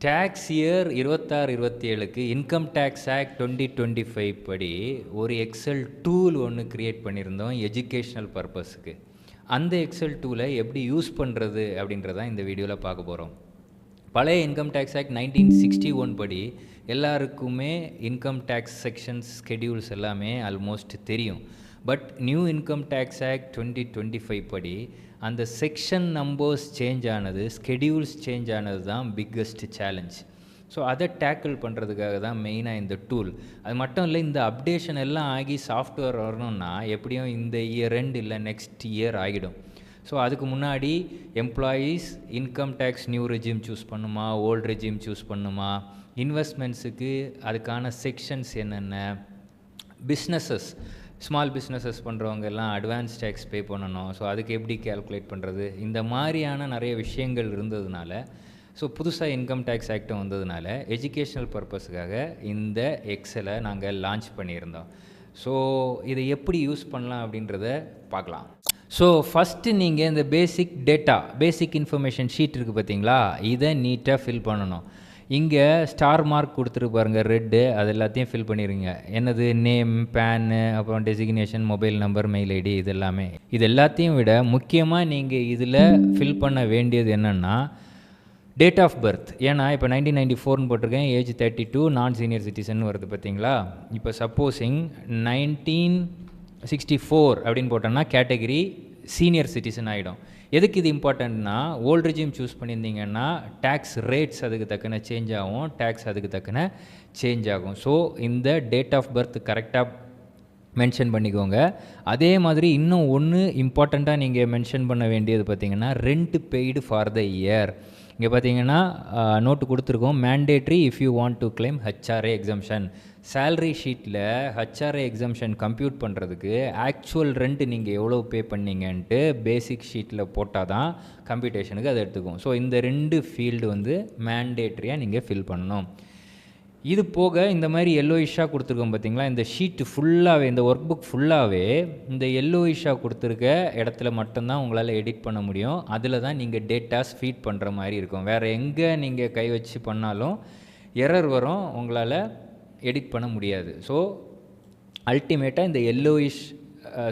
Tax year 26-27க்கு income tax act 2025 படி ஒரு எக்ஸல் டூல் ஒன்று க்ரியேட் பண்ணியிருந்தோம் எஜுகேஷ்னல் பர்பஸுக்கு. அந்த எக்ஸல் டூலை எப்படி யூஸ் பண்ணுறது அப்படின்றதான் இந்த வீடியோவில் பார்க்க போகிறோம். பழைய இன்கம் டேக்ஸ் ஆக்ட் 1961 படி எல்லாருக்குமே இன்கம் டேக்ஸ் செக்ஷன்ஸ் ஸ்கெடியூல்ஸ் எல்லாமே ஆல்மோஸ்ட் தெரியும். But new income tax act 2025 படி அந்த செக்ஷன் நம்பர்ஸ் சேஞ்ச் ஆனது, ஸ்கெடியூல்ஸ் சேஞ்ச் ஆனது தான் பிக்கஸ்ட் சேலஞ்ச். ஸோ அதை டேக்கிள் பண்ணுறதுக்காக தான் மெயினாக இந்த டூல். அது மட்டும் இல்லை, இந்த அப்டேஷன் எல்லாம் ஆகி சாஃப்ட்வேர் வரணும்னா எப்படியும் இந்த இயர் ரெண்டு இல்லை நெக்ஸ்ட் இயர் ஆகிடும். ஸோ அதுக்கு முன்னாடி employees income tax new regime choose பண்ணுமா, ஓல்டு ரெஜிம் சூஸ் பண்ணுமா, இன்வெஸ்ட்மெண்ட்ஸுக்கு அதுக்கான செக்ஷன்ஸ் என்னென்ன, பிஸ்னஸஸ் ஸ்மால் பிஸ்னஸஸ் பண்ணுறவங்க எல்லாம் அட்வான்ஸ் டேக்ஸ் பே பண்ணணும், ஸோ அதுக்கு எப்படி கேல்குலேட் பண்ணுறது, இந்த மாதிரியான நிறைய விஷயங்கள் இருந்ததுனால, ஸோ புதுசாக இன்கம் டேக்ஸ் ஆக்டும் வந்ததுனால எஜுகேஷ்னல் பர்பஸுக்காக இந்த எக்ஸலை நாங்கள் லான்ச் பண்ணியிருந்தோம். ஸோ இதை எப்படி யூஸ் பண்ணலாம் அப்படின்றத பார்க்கலாம். ஸோ ஃபஸ்ட்டு நீங்கள் இந்த பேசிக் டேட்டா, பேசிக் இன்ஃபர்மேஷன் ஷீட் இருக்குது பார்த்தீங்களா, இதை நீட்டாக ஃபில் பண்ணணும். இங்கே ஸ்டார் மார்க் கொடுத்துட்டு பாருங்கள், ரெட்டு, அது எல்லாத்தையும் ஃபில் பண்ணிடுங்க. என்னது, நேம், பேனு, அப்புறம் designation, mobile number, mail ID, இது எல்லாமே. இது எல்லாத்தையும் விட முக்கியமாக நீங்கள் இதில் ஃபில் பண்ண வேண்டியது என்னென்னா டேட் ஆஃப் பர்த். ஏன்னா இப்போ 1994 போட்டிருக்கேன், ஏஜ் 32, நான் சீனியர் சிட்டிசன் வருது பார்த்தீங்களா. இப்போ சப்போஸிங் 1964 அப்படின்னு போட்டோன்னா கேட்டகரி சீனியர் சிட்டிசன் ஆகிடும். எதுக்கு இது இம்பார்ட்டண்ட்னா, ஓல்டு ரெஜிம் சூஸ் பண்ணியிருந்தீங்கன்னா டேக்ஸ் ரேட்ஸ் அதுக்கு தக்கன சேஞ்ச் ஆகும், டேக்ஸ் அதுக்கு தக்கன சேஞ்ச் ஆகும். ஸோ இந்த டேட் ஆஃப் பர்த் கரெக்டாக மென்ஷன் பண்ணிக்கோங்க. அதே மாதிரி இன்னும் ஒன்று இம்பார்ட்டண்ட்டாக நீங்கள் மென்ஷன் பண்ண வேண்டியது பார்த்தீங்கன்னா rent paid for the year. இங்கே பார்த்தீங்கன்னா நோட்டு கொடுத்துருக்கோம், mandatory if you want to claim HRA exemption. Salary ஷீட்டில் ஹெச்ஆர்ஏ எக்ஸம்ஷன் கம்ப்யூட் பண்ணுறதுக்கு ஆக்சுவல் ரெண்ட் நீங்கள் எவ்வளோ பே பண்ணீங்கன்ட்டு பேசிக் ஷீட்டில் போட்டால் தான் கம்ப்யூட்டேஷனுக்கு அதை எடுத்துக்கும். ஸோ இந்த ரெண்டு ஃபீல்டு வந்து மேண்டேட்ரியாக நீங்கள் ஃபில் பண்ணணும். இது போக இந்த மாதிரி எல்லோயிஷாக கொடுத்துருக்கோம் பார்த்தீங்களா, இந்த ஷீட்டு ஃபுல்லாகவே, இந்த ஒர்க் புக் ஃபுல்லாகவே இந்த எல்லோயிஷாக கொடுத்துருக்க இடத்துல மட்டும்தான் உங்களால் எடிட் பண்ண முடியும். அதில் தான் நீங்கள் டேட்டாஸ் ஃபீட் பண்ணுற மாதிரி இருக்கும். வேறு எங்கே நீங்கள் கை வச்சு பண்ணாலும் எரர் வரும், உங்களால் எடிட் பண்ண முடியாது. ஸோ அல்டிமேட்டாக இந்த எல்லோயிஷ்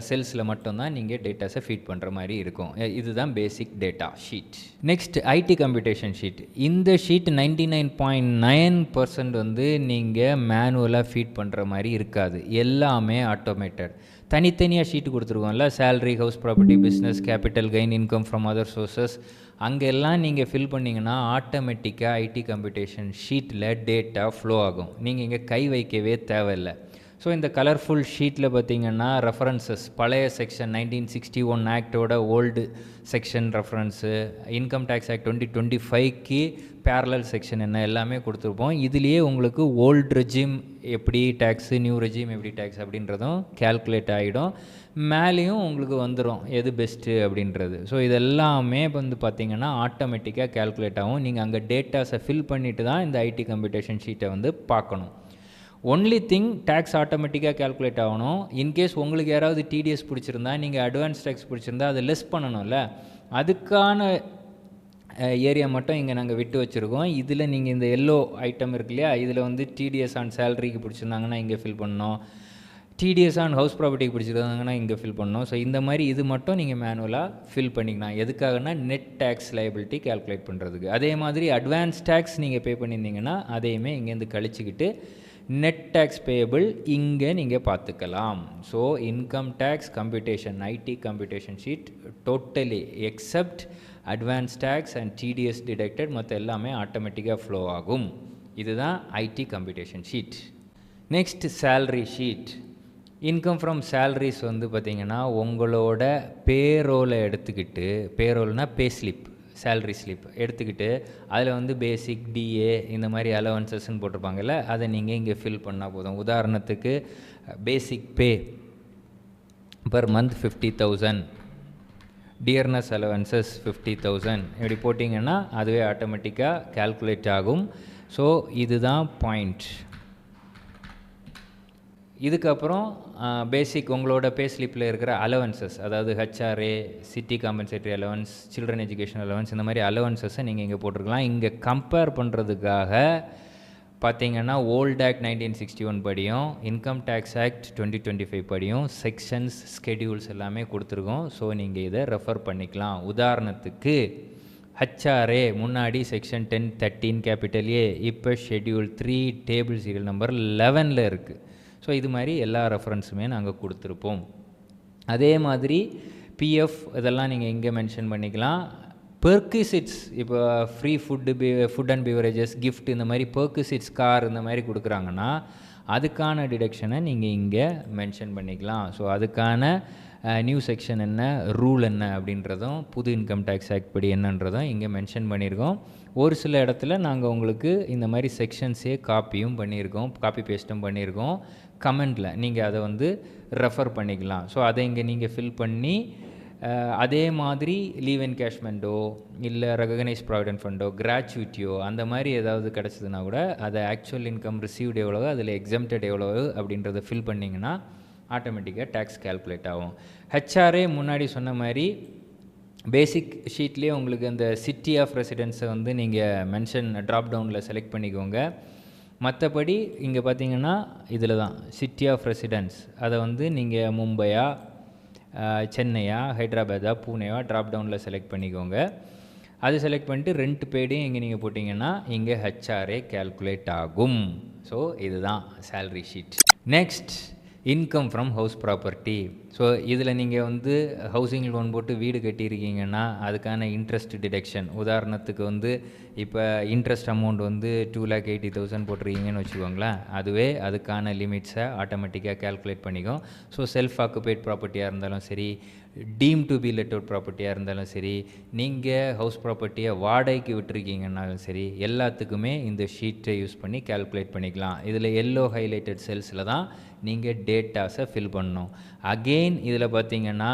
செல்ஸில் மட்டும்தான் நீங்கள் டேட்டாஸை ஃபீட் பண்ணுற மாதிரி இருக்கும். இதுதான் basic data sheet. Next IT computation sheet. இந்த ஷீட் 99.9% வந்து நீங்கள் மேனுவலாக ஃபீட் பண்ணுற மாதிரி இருக்காது, எல்லாமே ஆட்டோமேட்டட். தனித்தனியாக ஷீட்டு கொடுத்துருக்கோம்ல, salary, house property, business, capital gain, income from other sources, அங்கெல்லாம் நீங்கள் ஃபில் பண்ணிங்கன்னா ஆட்டோமேட்டிக்காக ஐடி கம்ப்யூட்டேஷன் ஷீட்டில் டேட்டா ஃப்ளோ ஆகும். நீங்கள் இங்கே கை வைக்கவே தேவையில்லை. ஸோ இந்த கலர்ஃபுல் ஷீட்டில் பார்த்தீங்கன்னா ரெஃபரன்சஸ், பழைய செக்ஷன் 1961 ஆக்டோட old section reference, income tax act 2025க்கு பேரலல் செக்ஷன் என்ன எல்லாமே கொடுத்துருப்போம். இதுலேயே உங்களுக்கு ஓல்டு ரெஜிம் எப்படி டேக்ஸு, நியூ ரெஜிம் எப்படி டேக்ஸ் அப்படின்றதும் கேல்குலேட் ஆகிடும். மேலேயும் உங்களுக்கு வந்துடும் எது பெஸ்ட்டு அப்படின்றது. ஸோ இதெல்லாமே வந்து பார்த்திங்கன்னா ஆட்டோமேட்டிக்காக கேல்குலேட் ஆகும். நீங்கள் அங்கே டேட்டாஸை ஃபில் பண்ணிவிட்டு தான் இந்த ஐடி கம்ப்யூட்டேஷன் ஷீட்டை வந்து பார்க்கணும். ஒன்லி திங், டேக்ஸ் ஆட்டோமேட்டிக்காக கேல்குலேட் ஆகணும். இன்கேஸ் உங்களுக்கு யாராவது டிடிஎஸ் பிடிச்சிருந்தா, நீங்கள் அட்வான்ஸ் டேக்ஸ் பிடிச்சிருந்தா அதை லெஸ் பண்ணணும்ல, அதுக்கான ஏரியா மட்டும் இங்கே நாங்கள் விட்டு வச்சுருக்கோம். இதில் நீங்கள் இந்த எல்லோ ஐட்டம் இருக்கு இல்லையா, இதில் வந்து டிடிஎஸ் ஆன் சேலரிக்கு பிடிச்சிருந்தாங்கன்னா இங்கே ஃபில் பண்ணணும், டிடிஎஸ் ஆன் ஹவுஸ் ப்ராப்பர்ட்டிக்கு பிடிச்சிருந்தாங்கன்னா இங்கே ஃபில் பண்ணணும். ஸோ இந்த மாதிரி இது மட்டும் நீங்கள் மேனுவலாக ஃபில் பண்ணிக்கலாம். எதுக்காகனா நெட் டேக்ஸ் லைபிலிட்டி கேல்குலேட் பண்ணுறதுக்கு. அதே மாதிரி அட்வான்ஸ் டேக்ஸ் நீங்கள் பே பண்ணியிருந்தீங்கன்னா அதையுமே இங்கேருந்து கழிச்சிக்கிட்டு நெட் டேக்ஸ் பேயபிள் இங்கே நீங்கள் பார்த்துக்கலாம். So income tax computation, IT computation sheet totally except advance tax and TDS deducted, மற்ற எல்லாமே ஆட்டோமேட்டிக்காக ஃப்ளோ ஆகும். இதுதான் IT computation sheet. Next salary sheet. Income from salaries வந்து பார்த்திங்கன்னா உங்களோட பேரோலை எடுத்துக்கிட்டு, பேரோல்னால் பே ஸ்லிப், சேலரி ஸ்லிப் எடுத்துக்கிட்டு அதில் வந்து பேசிக், டிஏ, இந்த மாதிரி அலவன்சஸ்ன்னு போட்டிருப்பாங்கல்ல, அதை நீங்கள் இங்கே ஃபில் பண்ணால் போதும். உதாரணத்துக்கு பேசிக் பே பர் மந்த் 50,000, டியர்னஸ் அலவன்சஸ் 50,000, இப்படி போட்டிங்கன்னா அதுவே ஆட்டோமேட்டிக்காக கேல்குலேட் ஆகும். ஸோ இதுதான் பாயிண்ட். இதுக்கப்புறம் பேசிக் உங்களோட பே ஸ்லிப்பில் இருக்கிற அலவன்சஸ், அதாவது HRA, city compensatory allowance, children education allowance, இந்த மாதிரி அலவன்சஸை நீங்கள் இங்கே போட்டிருக்கலாம். இங்கே கம்பேர் பண்ணுறதுக்காக பார்த்தீங்கன்னா ஓல்ட் ஆக்ட் 1961 படியும் இன்கம் டேக்ஸ் ஆக்ட் 2025 படியும் செக்ஷன்ஸ் ஸ்கெடியூல்ஸ் எல்லாமே கொடுத்துருக்கோம். ஸோ நீங்கள் இதை ரெஃபர் பண்ணிக்கலாம். உதாரணத்துக்கு ஹெச்ஆர்ஏ முன்னாடி செக்ஷன் 10(13) கேபிட்டல் ஏ, இப்போ ஷெட்யூல் 3 டேபிள் சீரியல் நம்பர் 11 இருக்குது. ஸோ இது மாதிரி எல்லா ரெஃபரன்ஸுமே நாங்கள் கொடுத்துருப்போம். அதே மாதிரி பிஎஃப் இதெல்லாம் நீங்கள் இங்கே மென்ஷன் பண்ணிக்கலாம். பெர்க்விசிட்ஸ், இப்போ free food and beverages, gift, இந்த மாதிரி பெர்க்விசிட்ஸ், கார் இந்த மாதிரி கொடுக்குறாங்கன்னா அதுக்கான டிடக்ஷனை நீங்கள் இங்கே மென்ஷன் பண்ணிக்கலாம். ஸோ அதுக்கான நியூ செக்ஷன் என்ன, ரூல் என்ன அப்படின்றதும், புது இன்கம் டேக்ஸ் ஆக்ட் படி என்னன்றதும் இங்கே மென்ஷன் பண்ணியிருக்கோம். ஒரு சில இடத்துல நாங்கள் உங்களுக்கு இந்த மாதிரி செக்ஷன்ஸே காப்பியும் பண்ணியிருக்கோம், காப்பி பேஸ்ட்டும் பண்ணியிருக்கோம். கமெண்டில் நீங்கள் அதை வந்து ரெஃபர் பண்ணிக்கலாம். ஸோ அதை இங்கே நீங்கள் ஃபில் பண்ணி அதே மாதிரி லீவ் என்கேஷ்மெண்ட்டோ இல்லை ரெகனைஸ் ப்ராவிடென்ட் ஃபண்டோ கிராச்சுவிட்டியோ அந்த மாதிரி ஏதாவது கிடச்சிதுன்னா கூட அதை ஆக்சுவல் இன்கம் ரிசீவ்டு எவ்வளவு, அதில் எக்ஸம்டட் எவ்வளவு அப்படின்றத ஃபில் பண்ணிங்கன்னா ஆட்டோமேட்டிக்காக டேக்ஸ் கேல்குலேட் ஆகும். ஹெச்ஆர்ஏ முன்னாடி சொன்ன மாதிரி பேசிக் ஷீட்லேயே உங்களுக்கு அந்த சிட்டி ஆஃப் ரெசிடென்ஸை வந்து நீங்கள் மென்ஷன் ட்ராப் டவுனில் செலக்ட் பண்ணிக்கோங்க. மற்றபடி இங்கே பார்த்தீங்கன்னா இதில் தான் சிட்டி ஆஃப் ரெசிடென்ஸ், அதை வந்து நீங்கள் மும்பையா, சென்னையா, ஹைதராபாதா, பூனேவா ட்ராப் டவுனில் செலக்ட் பண்ணிக்கோங்க. அது செலக்ட் பண்ணிட்டு ரெண்ட் பேடையும் இங்கே நீங்கள் போட்டிங்கன்னா இங்கே ஹெச்ஆர்ஏ கேல்குலேட் ஆகும். ஸோ இதுதான் salary sheet. Next income from house property. So இதில் நீங்கள் வந்து ஹவுசிங் லோன் போட்டு வீடு கட்டியிருக்கீங்கன்னா அதுக்கான இன்ட்ரெஸ்ட் டிடக்ஷன். உதாரணத்துக்கு வந்து இப்போ இன்ட்ரெஸ்ட் அமௌண்ட் வந்து 2,80,000 போட்டிருக்கீங்கன்னு வச்சுக்கோங்களேன். அதுவே அதுக்கான லிமிட்ஸை ஆட்டோமேட்டிக்காக கேல்குலேட் பண்ணிக்கும். ஸோ செல்ஃப் ஆக்குபைட் ப்ராப்பர்ட்டியாக இருந்தாலும் சரி, deem to be let out ப்ராப்பர்ட்டியாக இருந்தாலும் சரி, நீங்கள் ஹவுஸ் ப்ராப்பர்ட்டியை வாடகைக்கு விட்டுருக்கீங்கன்னாலும் சரி, எல்லாத்துக்குமே இந்த ஷீட்டை யூஸ் பண்ணி கேல்குலேட் பண்ணிக்கலாம். இதில் எல்லோ ஹைலைட்டட் செல்ஸில் தான் நீங்கள் டேட்டாஸை ஃபில் பண்ணணும். அகெயின் இதில் பார்த்தீங்கன்னா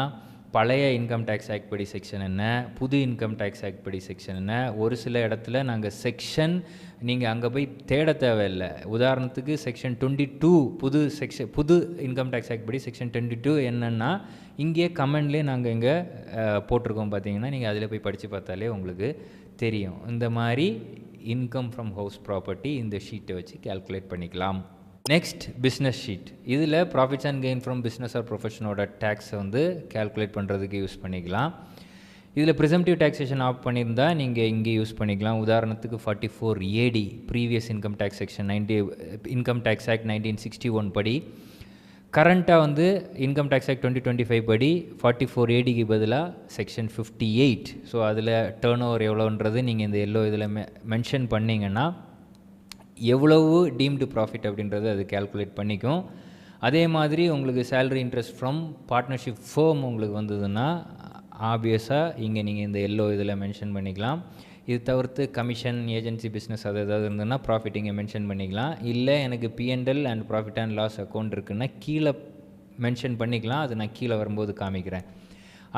பழைய இன்கம் டேக்ஸ் ஆக்ட் படி செக்ஷன் என்ன, புது இன்கம் டேக்ஸ் ஆக்ட் படி செக்ஷன் என்ன, ஒரு சில இடத்துல நாங்கள் செக்ஷன் நீங்கள் அங்கே போய் தேட தேவையில்லை. உதாரணத்துக்கு செக்ஷன் 22 புது இன்கம் டேக்ஸ் ஆக்ட் படி செக்ஷன் 22 என்னென்னா இங்கேயே கமெண்ட்லேயே நாங்கள் இங்கே போட்டிருக்கோம். பார்த்தீங்கன்னா நீங்கள் அதில் போய் படித்து பார்த்தாலே உங்களுக்கு தெரியும். இந்த மாதிரி இன்கம் ஃப்ரம் ஹவுஸ் ப்ராப்பர்ட்டி இந்த ஷீட்டை வச்சு கேல்குலேட் பண்ணிக்கலாம். Next business sheet. இதில் profits and gain from business or ப்ரொஃபஷனோட டேக்ஸை வந்து கேல்குலேட் பண்ணுறதுக்கு யூஸ் பண்ணிக்கலாம். இதில் ப்ரிசம்டிவ் டேக்ஸேஷன் ஆஃப் பண்ணியிருந்தால் நீங்கள் இங்கே யூஸ் பண்ணிக்கலாம். உதாரணத்துக்கு 44AD previous income tax section income tax act 1961 படி, கரண்ட்டாக வந்து இன்கம் டேக்ஸ் ஆக்ட் 2025 படி 44ADக்கு பதிலாக செக்ஷன் 58. ஸோ அதில் டேர்ன் ஓவர் எவ்வளோன்றது நீங்கள் இந்த எல்லோ இதில் மென்ஷன் பண்ணிங்கன்னா எவ்வளவு டீம்டு ப்ராஃபிட் அப்படின்றது அது கேல்குலேட் பண்ணிக்கும். அதே மாதிரி உங்களுக்கு salary interest from partnership fame உங்களுக்கு வந்ததுன்னா ஆப்வியஸாக இங்கே நீங்கள் இந்த எல்லோ இதில் மென்ஷன் பண்ணிக்கலாம். இது தவிர்த்து கமிஷன், ஏஜென்சி பிஸ்னஸ் அது ஏதாவது இருந்ததுன்னா ப்ராஃபிட் இங்கே மென்ஷன் பண்ணிக்கலாம். இல்லை எனக்கு P&L and profit and loss account இருக்குன்னா கீழே மென்ஷன் பண்ணிக்கலாம். அது நான் கீழே வரும்போது காமிக்கிறேன்.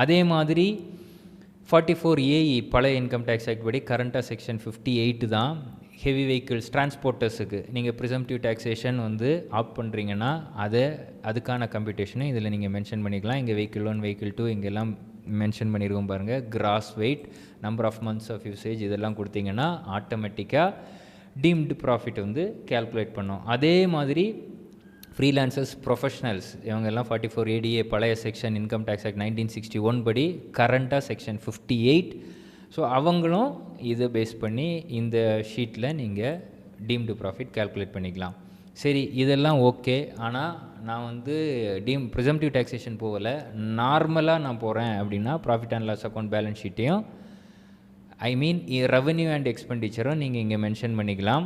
அதே மாதிரி 44AE பழைய இன்கம் டேக்ஸ் ஆக்ட் படி கரண்ட்டாக செக்ஷன் 58 தான். ஹெவி வெஹிக்கிள்ஸ் டிரான்ஸ்போர்ட்டர்ஸுக்கு நீங்கள் ப்ரிசம்டிவ் டேக்ஸேஷன் வந்து ஆப் பண்ணுறீங்கன்னா அதுக்கான கம்ப்யூட்டேஷனும் இதில் நீங்கள் மென்ஷன் பண்ணிக்கலாம். இங்கே வெஹிக்கிள் 1, வெஹிக்கிள் 2 இங்கெல்லாம் மென்ஷன் பண்ணியிருக்கோம் பாருங்கள். Gross weight, number of months of usage இதெல்லாம் கொடுத்தீங்கன்னா ஆட்டோமேட்டிக்காக டீம்டு ப்ராஃபிட் வந்து கேல்குலேட் பண்ணோம். அதே மாதிரி ஃப்ரீலான்சர்ஸ், ப்ரொஃபஷனல்ஸ் இவங்கெல்லாம் 44ADA பழைய செக்ஷன் இன்கம் டேக்ஸ் ஆக்ட் 1961 படி கரண்ட்டாக செக்ஷன் 58. ஸோ அவங்களும் இதை பேஸ் பண்ணி இந்த ஷீட்டில் நீங்கள் டீம்டு ப்ராஃபிட் கேல்குலேட் பண்ணிக்கலாம். சரி, இதெல்லாம் ஓகே. ஆனால் நான் வந்து ப்ரிசம்டிவ் டேக்ஸேஷன் போகலை, நார்மலாக நான் போகிறேன் அப்படின்னா profit and loss account balance ஷீட்டையும் ரெவென்யூ அண்ட் எக்ஸ்பெண்டிச்சரும் நீங்கள் இங்கே மென்ஷன் பண்ணிக்கலாம்.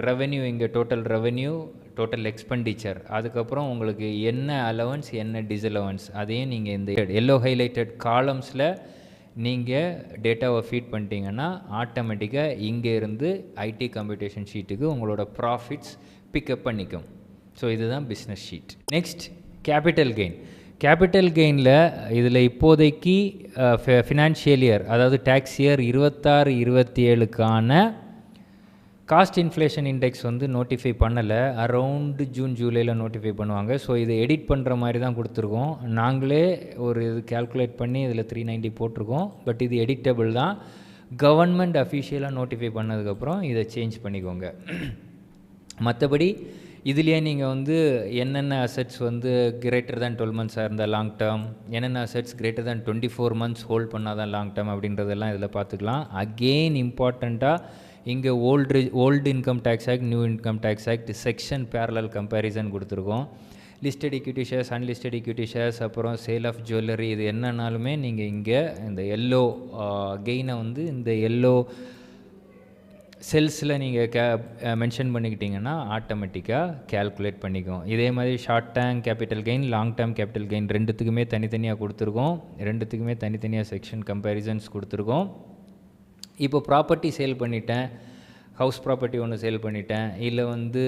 ரெவென்யூ இங்கே டோட்டல் ரெவென்யூ, டோட்டல் எக்ஸ்பெண்டிச்சர், அதுக்கப்புறம் உங்களுக்கு என்ன அலவன்ஸ் என்ன டிஸ்அலவன்ஸ் அதையும் நீங்கள் இந்த எல்லோ ஹைலைட்டட் காலம்ஸில் நீங்கள் டேட்டாவை ஃபீட் பண்ணிட்டீங்கன்னா ஆட்டோமேட்டிக்காக இங்கே இருந்து ஐடி கம்ப்யூட்டேஷன் ஷீட்டுக்கு உங்களோட ப்ராஃபிட்ஸ் பிக்கப் பண்ணிக்கும். ஸோ இதுதான் business sheet. Next capital gain. Capital கெயினில் இதில் இப்போதைக்கு ஃபினான்ஷியல் இயர், அதாவது டேக்ஸ் இயர் 26-27க்கான காஸ்ட் இன்ஃப்ளேஷன் இண்டெக்ஸ் வந்து நோட்டிஃபை பண்ணலை, அரவுண்டு ஜூன் ஜூலையில் நோட்டிஃபை பண்ணுவாங்க. ஸோ இதை எடிட் பண்ணுற மாதிரி தான் கொடுத்துருக்கோம். நாங்களே ஒரு இது கேல்குலேட் பண்ணி இதில் 390 போட்டிருக்கோம். பட் இது எடிட்டபிள் தான். கவர்மெண்ட் அஃபிஷியலாக நோட்டிஃபை பண்ணதுக்கப்புறம் இதை சேஞ்ச் பண்ணிக்கோங்க. மற்றபடி இதுலேயே நீங்கள் வந்து என்னென்ன அசெட்ஸ் வந்து கிரேட்டர் தேன் 12 மந்த்ஸாக இருந்தால் லாங் டேர்ம், என்னென்ன assets greater than 24 months hold பண்ணால் தான் லாங் டேர்ம் அப்படின்றதெல்லாம் இதில் பார்த்துக்கலாம். அகெயின் இம்பார்ட்டண்ட்டாக இங்கே old income tax act, new income tax act section parallel comparison கொடுத்துருக்கோம். Listed equity shares, unlisted equity shares, அப்புறம் சேல் ஆஃப் ஜுவல்லரி, இது என்னன்னாலுமே நீங்கள் இங்கே இந்த எல்லோ கெயினை வந்து இந்த எல்லோ செல்ஸில் நீங்கள் மென்ஷன் பண்ணிக்கிட்டிங்கன்னா ஆட்டோமேட்டிக்காக கேல்குலேட் பண்ணிக்கும். இதே மாதிரி short term capital gain, long term capital gain ரெண்டுத்துக்குமே தனித்தனியாக கொடுத்துருக்கோம். ரெண்டுத்துக்குமே தனித்தனியாக செக்ஷன் கம்பேரிசன்ஸ் கொடுத்துருக்கோம். இப்போ ப்ராப்பர்ட்டி சேல் பண்ணிட்டேன், ஹவுஸ் ப்ராப்பர்ட்டி ஒன்று சேல் பண்ணிட்டேன், இல்லை வந்து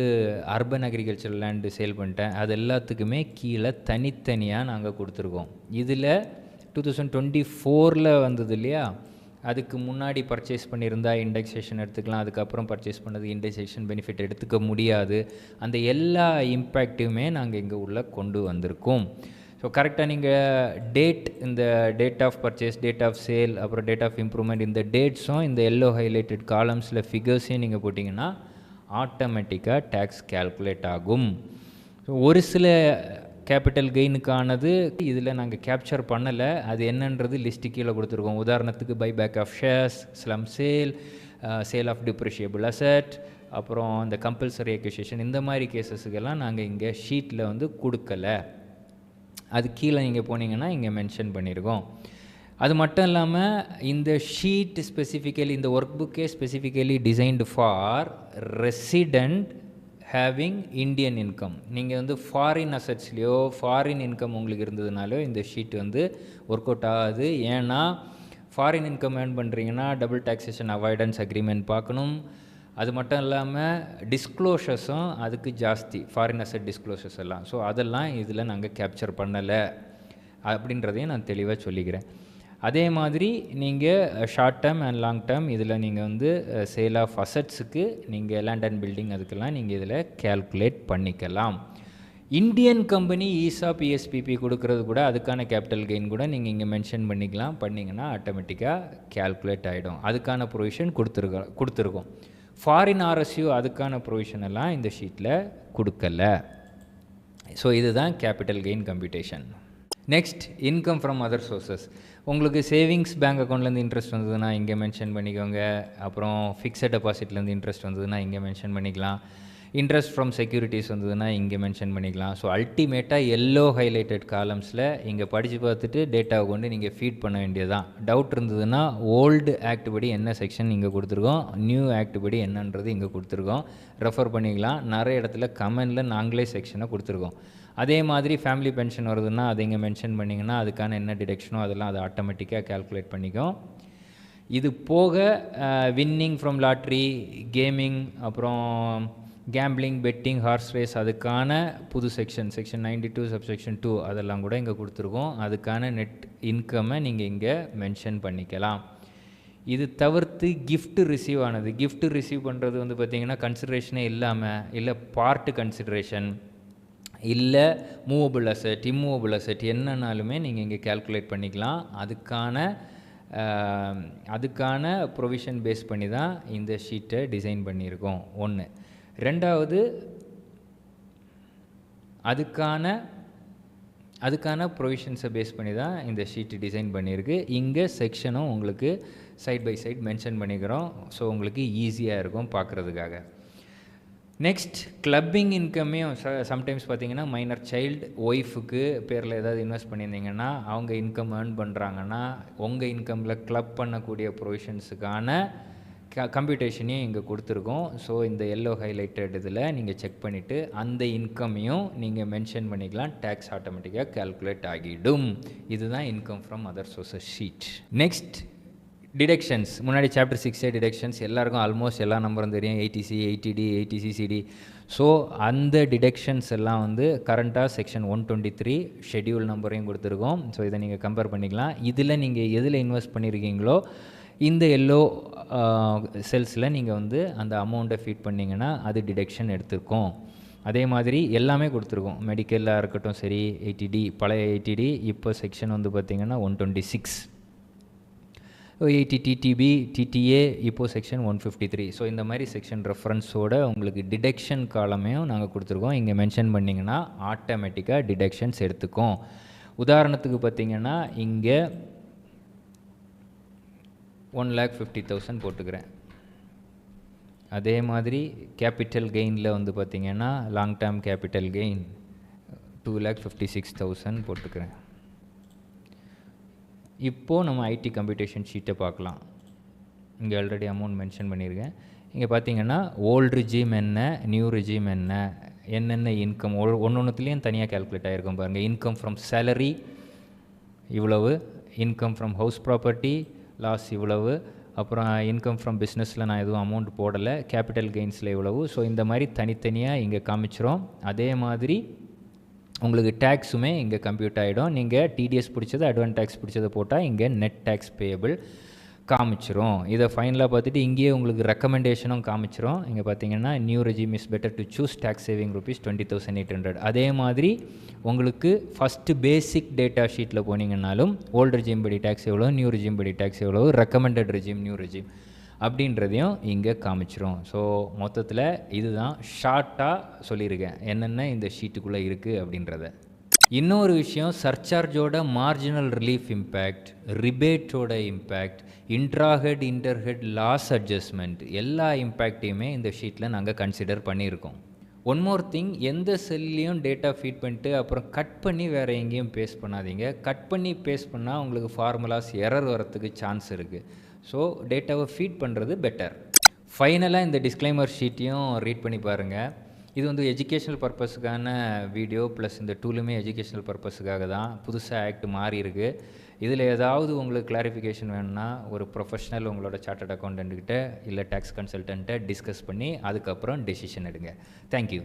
அர்பன் அக்ரிகல்ச்சர் லேண்டு சேல் பண்ணிட்டேன், அது எல்லாத்துக்குமே கீழே தனித்தனியாக நாங்கள் கொடுத்துருக்கோம். இதில் 2024 வந்தது இல்லையா, அதுக்கு முன்னாடி பர்ச்சேஸ் பண்ணியிருந்தால் இண்டெக்ஸேஷன் எடுத்துக்கலாம், அதுக்கப்புறம் பர்ச்சேஸ் பண்ணது இண்டெக்ஸேஷன் பெனிஃபிட் எடுத்துக்க முடியாது. அந்த எல்லா இம்பேக்ட்டுமே நாங்கள் இங்கே உள்ள கொண்டு வந்திருக்கோம். ஸோ கரெக்டாக நீங்கள் டேட், இந்த date of purchase, date of sale, அப்புறம் டேட் ஆஃப் இம்ப்ரூவ்மெண்ட், இந்த டேட்ஸும் இந்த எல்லோ ஹைலைட்டட் காலம்ஸில் ஃபிகர்ஸையும் நீங்கள் போட்டிங்கன்னா ஆட்டோமேட்டிக்காக டேக்ஸ் கேல்குலேட் ஆகும். ஸோ ஒரு சில கேபிட்டல் கெயினுக்கானது இதில் நாங்கள் கேப்சர் பண்ணலை, அது என்னன்றது லிஸ்ட்டு கீழே கொடுத்துருக்கோம். உதாரணத்துக்கு buyback of shares, slump sale, sale of depreciable asset, அப்புறம் இந்த கம்பல்சரி அக்விசிஷன், இந்த மாதிரி கேசஸுக்கெல்லாம் நாங்கள் இங்கே ஷீட்டில் வந்து கொடுக்கலை. அது கீழே நீங்கள் போனீங்கன்னா இங்கே மென்ஷன் பண்ணியிருக்கோம். அது மட்டும் இல்லாமல் இந்த ஷீட் ஸ்பெசிஃபிக்கலி, இந்த ஒர்க் புக்கே specifically designed for resident having Indian income. நீங்கள் வந்து ஃபாரின் அசெட்ஸ்லையோ ஃபாரின் இன்கம் உங்களுக்கு இருந்ததுனாலோ இந்த ஷீட் வந்து ஒர்க் அவுட் ஆகாது. ஏன்னா ஃபாரின் இன்கம் ஏர்ன் பண்ணுறீங்கன்னா டபுள் டாக்ஸேஷன் அவாய்டன்ஸ் அக்ரிமெண்ட் பார்க்கணும். அது மட்டும் இல்லாமல் டிஸ்க்ளோஷர்ஸும் அதுக்கு ஜாஸ்தி, ஃபாரின் அசெட் டிஸ்க்ளோஷர்ஸ் எல்லாம். ஸோ அதெல்லாம் இதில் நாங்கள் கேப்சர் பண்ணலை அப்படின்றதையும் நான் தெளிவாக சொல்லிக்கிறேன். அதே மாதிரி நீங்கள் short term and long term இதில் நீங்கள் வந்து சேல் ஆஃப் அசெட்ஸுக்கு நீங்கள் லேண்ட் அண்ட் பில்டிங் அதுக்கெல்லாம் நீங்கள் இதில் கேல்குலேட் பண்ணிக்கலாம். இந்தியன் கம்பெனி ஈசாப் இஎஸ்பிபி கொடுக்கறது கூட அதுக்கான கேபிட்டல் கெயின் கூட நீங்கள் இங்கே மென்ஷன் பண்ணிக்கலாம். பண்ணிங்கன்னா ஆட்டோமேட்டிக்காக கேல்குலேட் ஆகிடும். அதுக்கான ப்ரொவிஷன் கொடுத்துருக்கோம். ஃபாரின் ஆர்எஸ்யூ அதுக்கான ப்ரொவிஷன் எல்லாம் இந்த ஷீட்டில் கொடுக்கல. ஸோ இதுதான் capital gain computation. Next, income from other sources. உங்களுக்கு சேவிங்ஸ் பேங்க் அக்கௌண்ட்லேருந்து இன்ட்ரெஸ்ட் வந்ததுன்னா இங்கே மென்ஷன் பண்ணிக்கோங்க. அப்புறம் ஃபிக்ஸட் டெபாசிட்லேருந்து இன்ட்ரெஸ்ட் வந்ததுன்னா இங்கே மென்ஷன் பண்ணிக்கலாம். இன்ட்ரெஸ்ட் ஃப்ரம் செக்யூரிட்டிஸ் வந்ததுன்னா இங்கே மென்ஷன் பண்ணிக்கலாம். ஸோ அல்டிமேட்டாக எல்லோ ஹைலைட்டட் காலம்ஸில் இங்கே படித்து பார்த்துட்டு டேட்டாவை கொண்டு நீங்கள் ஃபீட் பண்ண வேண்டியதான். டவுட் இருந்ததுன்னா ஓல்டு ஆக்ட் படி என்ன செக்ஷன் இங்கே கொடுத்துருக்கோம், நியூ ஆக்ட் படி என்னன்றது இங்கே கொடுத்துருக்கோம், ரெஃபர் பண்ணிக்கலாம். நிறைய இடத்துல கமெண்டில் நாங்களே செக்ஷனை கொடுத்துருக்கோம். அதே மாதிரி ஃபேமிலி பென்ஷன் வருதுன்னா அதை இங்கே மென்ஷன் பண்ணிங்கன்னா அதுக்கான என்ன டிடக்ஷனோ அதெல்லாம் அதை ஆட்டோமேட்டிக்காக கேல்குலேட் பண்ணிக்கும். இது போக வின்னிங் ஃப்ரம் லாட்ரி, கேமிங், அப்புறம் கேம்பிளிங், பெட்டிங், ஹார்ஸ் ரேஸ் அதுக்கான புது செக்ஷன் 92 சப்செக்ஷன் 2 அதெல்லாம் கூட இங்கே கொடுத்துருக்கோம். அதுக்கான நெட் இன்கம்மை நீங்கள் இங்கே மென்ஷன் பண்ணிக்கலாம். இது தவிர்த்து கிஃப்ட் ரிசீவ் ஆனது, கிஃப்ட் ரிசீவ் பண்ணுறது வந்து பார்த்திங்கன்னா கன்சிடரேஷனே இல்லாமல், இல்லை பார்ட்டு கன்சிடரேஷன், இல்லை மூவபிள் அசெட், இம்மூவபிள் அசெட் என்னன்னாலுமே நீங்கள் இங்கே கேல்குலேட் பண்ணிக்கலாம். அதுக்கான ப்ரொவிஷன் பேஸ் பண்ணி தான் இந்த ஷீட்டை டிசைன் பண்ணியிருக்கோம். ஒன்று. ரெண்டாவது, அதுக்கான ப்ரொவிஷன்ஸை பேஸ் பண்ணி தான் இந்த ஷீட்டு டிசைன் பண்ணியிருக்கு. இங்கே செக்ஷனும் உங்களுக்கு சைட் பை சைட் மென்ஷன் பண்ணிக்கிறோம். ஸோ உங்களுக்கு ஈஸியாக இருக்கும் பார்க்குறதுக்காக. நெக்ஸ்ட், கிளப்பிங் இன்கம்மையும் சம்டைம்ஸ் பார்த்தீங்கன்னா மைனர் சைல்டு ஒய்ஃபுக்கு பேரில் ஏதாவது இன்வெஸ்ட் பண்ணியிருந்தீங்கன்னா அவங்க இன்கம் ஏர்ன் பண்ணுறாங்கன்னா உங்கள் இன்கமில் கிளப் பண்ணக்கூடிய ப்ரொவிஷன்ஸுக்கான கம்ப்யூட்டேஷனையும் இங்கே கொடுத்துருக்கோம். ஸோ இந்த எல்லோ ஹைலைட்டட் இதில் நீங்கள் செக் பண்ணிவிட்டு அந்த இன்கமையும் நீங்கள் மென்ஷன் பண்ணிக்கலாம். டேக்ஸ் ஆட்டோமேட்டிக்காக கேல்குலேட் ஆகிடும். இதுதான் income from other sources sheet. Next, deductions. முன்னாடி சாப்டர் 6 டிடக்ஷன்ஸ் எல்லாருக்கும் ஆல்மோஸ்ட் எல்லா நம்பரும் தெரியும். 80C, 80D, 80CCD. ஸோ அந்த டிடக்ஷன்ஸ் எல்லாம் வந்து கரண்ட்டாக செக்ஷன் 123 ஷெட்யூல் நம்பரையும் கொடுத்துருக்கோம். ஸோ இதை நீங்கள் கம்பேர் பண்ணிக்கலாம். இதில் நீங்கள் எதில் இன்வெஸ்ட் பண்ணியிருக்கீங்களோ இந்த எல்லோ செல்ஸில் நீங்கள் வந்து அந்த அமௌண்ட்டை ஃபீட் பண்ணிங்கன்னா அது டிடக்ஷன் எடுத்துருக்கோம். அதே மாதிரி எல்லாமே கொடுத்துருக்கோம். மெடிக்கலாக இருக்கட்டும் சரி, 80D பழைய 80D, இப்போ செக்ஷன் வந்து பார்த்திங்கன்னா 126, 80 TTB TTA இப்போது செக்ஷன் 153. ஸோ இந்த மாதிரி செக்ஷன் ரெஃபரன்ஸோட உங்களுக்கு டிடக்ஷன் காலமையும் நாங்கள் கொடுத்துருக்கோம். இங்கே மென்ஷன் பண்ணிங்கன்னா ஆட்டோமேட்டிக்காக டிடக்ஷன்ஸ் எடுத்துக்கும். உதாரணத்துக்கு பார்த்திங்கன்னா இங்கே 1,50,000 போட்டுக்கிறேன். அதே மாதிரி கேபிட்டல் கெயினில் வந்து பார்த்திங்கன்னா லாங் டேர்ம் கேபிட்டல் கெயின் 2,56,000 போட்டுக்கிறேன். இப்போது நம்ம ஐடி கம்ப்யூட்டேஷன் ஷீட்டை பார்க்கலாம். இங்கே ஆல்ரெடி அமௌண்ட் மென்ஷன் பண்ணியிருக்கேன். இங்கே பார்த்தீங்கன்னா ஓல்டு ரிஜிம் என்ன, நியூ ரிஜிம் என்ன, என்னென்ன இன்கம் ஒன்றுத்துலேயும் தனியாக கேல்குலேட் ஆகிருக்கும் பாருங்கள். இன்கம் ஃப்ரம் சேலரி இவ்வளவு, income from house property loss இவ்வளவு, அப்புறம் இன்கம் ஃப்ரம் பிஸ்னஸில் நான் எதுவும் அமௌண்ட் போடலை, கேபிட்டல் கெயின்ஸில் இவ்வளவு. ஸோ இந்த மாதிரி தனித்தனியாக இங்கே காமிச்சிரும். அதே மாதிரி உங்களுக்கு டேக்ஸுமே இங்கே கம்ப்யூட் ஆகிடும். நீங்கள் டிடிஎஸ் பிடிச்சது, அட்வான்ஸ் டேக்ஸ் பிடிச்சதை போட்டால் இங்கே நெட் டேக்ஸ் பேயபிள் காமிச்சிரும். இதை ஃபைனலாக பார்த்துட்டு இங்கேயே உங்களுக்கு ரெக்கமெண்டேஷனும் காமிச்சிரும். இங்கே பார்த்தீங்கன்னா new regime is better to choose tax saving ₹20,800. அதே மாதிரி உங்களுக்கு ஃபஸ்ட்டு பேசிக் டேட்டா ஷீட்டில் போனீங்கன்னாலும் ஓல்டு ரெஜிம் படி டேக்ஸ் எவ்வளோ, நியூ ரெஜிம் படி டேக்ஸ் எவ்வளோ, ரெக்கமெண்டட் ரெஜிம், நியூ ரெஜிம் அப்படின்றதையும் இங்கே காமிச்சிரும். ஸோ மொத்தத்தில் இதுதான் ஷார்ட்டாக சொல்லியிருக்கேன் என்னென்ன இந்த ஷீட்டுக்குள்ளே இருக்குது அப்படின்றத. இன்னொரு விஷயம், சர்சார்ஜோட மார்ஜினல் ரிலீஃப் இம்பேக்ட், ரிபேட்டோட impact, intrahead interhead loss adjustment எல்லா இம்பேக்டையுமே இந்த ஷீட்டில் நாங்கள் கன்சிடர் பண்ணியிருக்கோம். ஒன் மோர் திங், எந்த செல்லையும் டேட்டா ஃபீட் பண்ணிட்டு அப்புறம் கட் பண்ணி வேறு எங்கேயும் பேஸ்ட் பண்ணாதீங்க. கட் பண்ணி பேஸ்ட் பண்ணால் உங்களுக்கு ஃபார்முலாஸ் எரர் வரத்துக்கு சான்ஸ் இருக்குது. ஸோ டேட்டாவை ஃபீட் பண்ணுறது பெட்டர். ஃபைனலாக இந்த டிஸ்க்ளைமர் ஷீட்டையும் ரீட் பண்ணி பாருங்கள். இது வந்து எஜுகேஷ்னல் பர்பஸுக்கான வீடியோ ப்ளஸ் இந்த டூலுமே எஜுகேஷ்னல் பர்பஸுக்காக தான். புதுசாக ஆக்ட் மாறி இருக்குது. இதில் ஏதாவது உங்களுக்கு கிளாரிஃபிகேஷன் வேணும்னா ஒரு ப்ரொஃபஷனல் உங்களோட சார்ட்டர்ட் அக்கௌண்டன்ட்கிட்ட இல்லை டேக்ஸ் கன்சல்டன்ட்டை டிஸ்கஸ் பண்ணி அதுக்கப்புறம் டெசிஷன் எடுங்க. தேங்க்யூ.